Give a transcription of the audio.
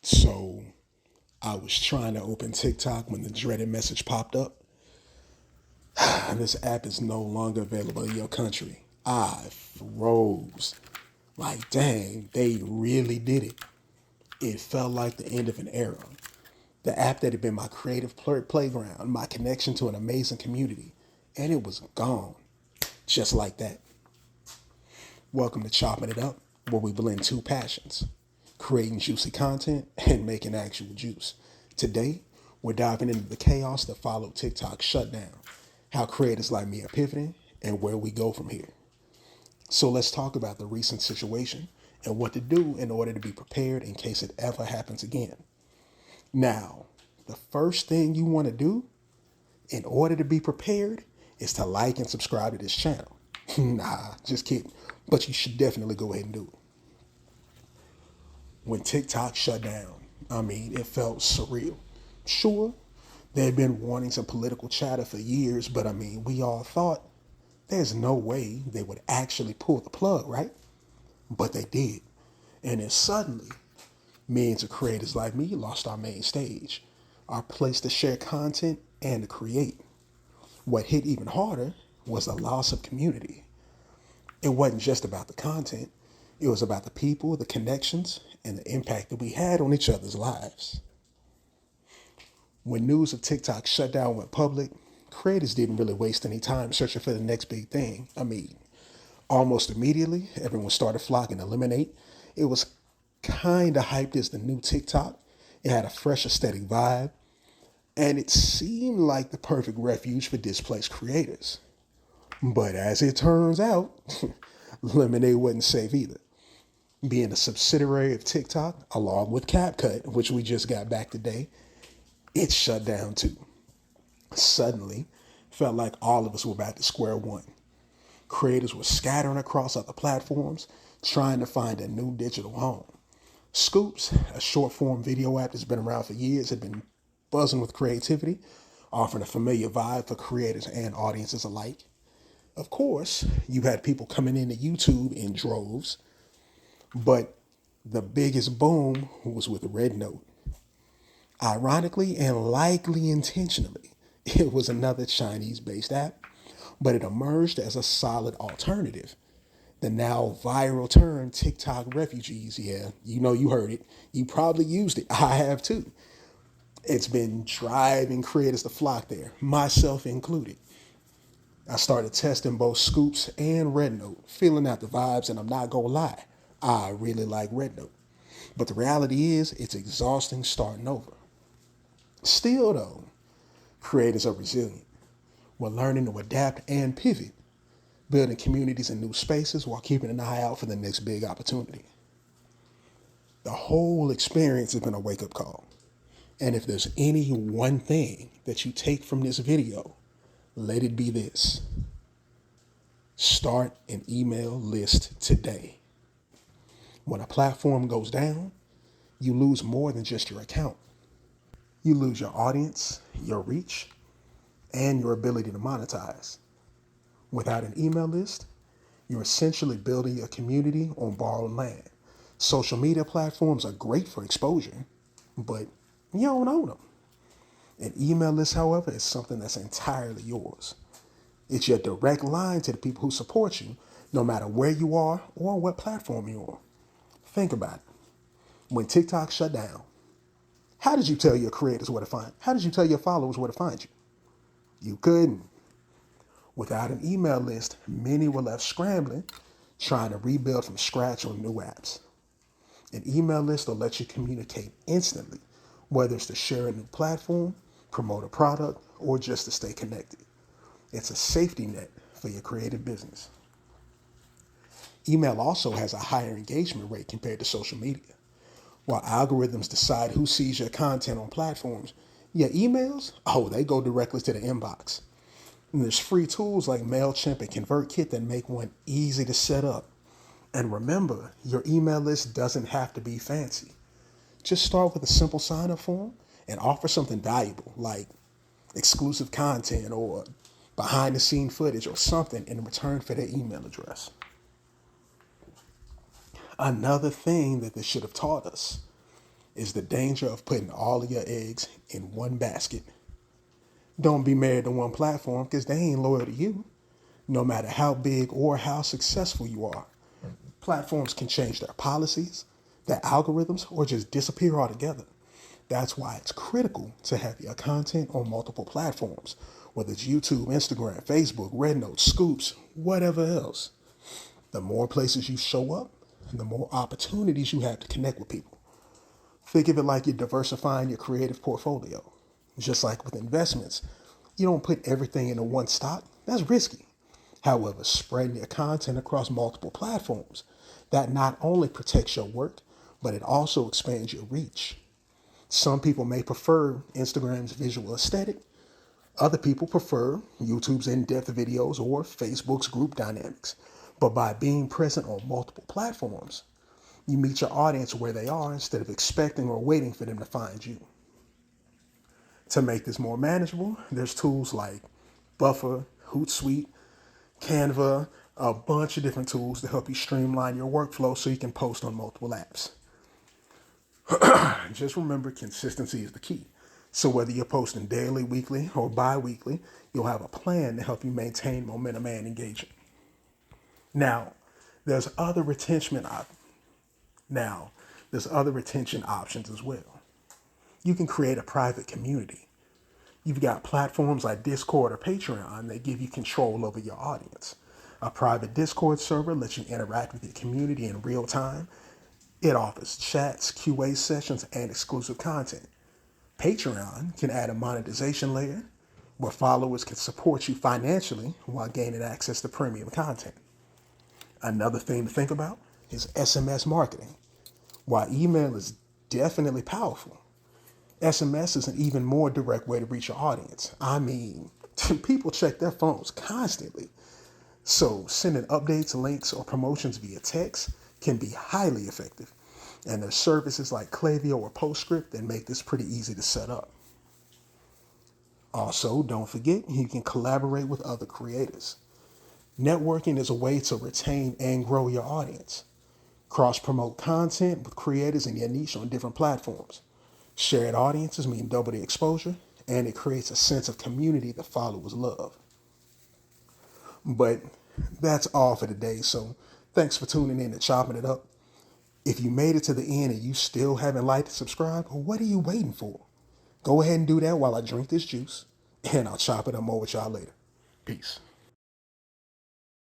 So I was trying to open TikTok when the dreaded message popped up. This app is no longer available in your country. I froze. Like, dang, they really did it. It felt like the end of an era. The app that had been my creative playground, my connection to an amazing community, and it was gone. Just like that. Welcome to Chopping It Up, where we blend two passions, creating juicy content and making actual juice. Today, we're diving into the chaos that followed TikTok's shutdown, how creators like me are pivoting, and where we go from here. So let's talk about the recent situation and what to do in order to be prepared in case it ever happens again. Now, the first thing you want to do in order to be prepared is to like and subscribe to this channel. Nah, just kidding. But you should definitely go ahead and do it. When TikTok shut down, it felt surreal. Sure, there had been warnings and political chatter for years, but we all thought there's no way they would actually pull the plug, right? But they did. And then suddenly, millions of creators like me lost our main stage, our place to share content and to create. What hit even harder was the loss of community. It wasn't just about the content, it was about the people, the connections, and the impact that we had on each other's lives. When news of TikTok shutdown went public, creators didn't really waste any time searching for the next big thing. Almost immediately, everyone started flocking to Lemonade. It was kind of hyped as the new TikTok. It had a fresh aesthetic vibe, and it seemed like the perfect refuge for displaced creators. But as it turns out, Lemonade wasn't safe either. Being a subsidiary of TikTok, along with CapCut, which we just got back today, it shut down too. Suddenly, felt like all of us were back to square one. Creators were scattering across other platforms, trying to find a new digital home. Scoops, a short form video app that's been around for years, had been buzzing with creativity, offering a familiar vibe for creators and audiences alike. Of course, you had people coming into YouTube in droves, but the biggest boom was with Red Note. Ironically and likely intentionally, it was another Chinese based app, but it emerged as a solid alternative. The now viral term TikTok refugees, yeah, you heard it. You probably used it. I have too. It's been driving creators to flock there, myself included. I started testing both Scoops and Red Note, feeling out the vibes, and I'm not gonna lie, I really like Red Note. But the reality is, it's exhausting starting over. Still, though, creators are resilient. We're learning to adapt and pivot, building communities in new spaces while keeping an eye out for the next big opportunity. The whole experience has been a wake up call. And if there's any one thing that you take from this video, let it be this: start an email list today. When a platform goes down, you lose more than just your account. You lose your audience, your reach, and your ability to monetize. Without an email list, you're essentially building a community on borrowed land. Social media platforms are great for exposure, but you don't own them. An email list, however, is something that's entirely yours. It's your direct line to the people who support you, no matter where you are or what platform you're on. Think about it. When TikTok shut down, how did you tell your creators where to find? How did you tell your followers where to find you? You couldn't. Without an email list, many were left scrambling, trying to rebuild from scratch on new apps. An email list will let you communicate instantly, whether it's to share a new platform, promote a product, or just to stay connected. It's a safety net for your creative business. Email also has a higher engagement rate compared to social media. While algorithms decide who sees your content on platforms, your emails, they go directly to the inbox. And there's free tools like MailChimp and ConvertKit that make one easy to set up. And remember, your email list doesn't have to be fancy. Just start with a simple sign-up form and offer something valuable like exclusive content or behind-the-scene footage or something in return for their email address. Another thing that this should have taught us: is the danger of putting all of your eggs in one basket. Don't be married to one platform because they ain't loyal to you, no matter how big or how successful you are. Platforms can change their policies, their algorithms, or just disappear altogether. That's why it's critical to have your content on multiple platforms, whether it's YouTube, Instagram, Facebook, Red Note, Scoops, whatever else. The more places you show up, the more opportunities you have to connect with people. Think of it like you're diversifying your creative portfolio. Just like with investments, you don't put everything into one stock. That's risky. However, spreading your content across multiple platforms, that not only protects your work, but it also expands your reach. Some people may prefer Instagram's visual aesthetic. Other people prefer YouTube's in-depth videos or Facebook's group dynamics. But by being present on multiple platforms, you meet your audience where they are instead of expecting or waiting for them to find you. To make this more manageable, there's tools like Buffer, Hootsuite, Canva, a bunch of different tools to help you streamline your workflow so you can post on multiple apps. Just remember, consistency is the key. So whether you're posting daily, weekly, or bi-weekly, you'll have a plan to help you maintain momentum and engagement. Now, there's other retention options as well. You can create a private community. You've got platforms like Discord or Patreon that give you control over your audience. A private Discord server lets you interact with your community in real time. It offers chats, QA sessions, and exclusive content. Patreon can add a monetization layer where followers can support you financially while gaining access to premium content. Another thing to think about is SMS marketing. While email is definitely powerful, SMS is an even more direct way to reach your audience. I mean, people check their phones constantly. So sending updates, links, or promotions via text can be highly effective. And there's services like Klaviyo or Postscript that make this pretty easy to set up. Also, don't forget, you can collaborate with other creators. Networking is a way to retain and grow your audience. Cross-promote content with creators in your niche on different platforms. Shared audiences mean double the exposure, and it creates a sense of community that followers love. But that's all for today, so thanks for tuning in and chopping it up. If you made it to the end and you still haven't liked and subscribed, what are you waiting for? Go ahead and do that while I drink this juice, and I'll chop it up more with y'all later. Peace.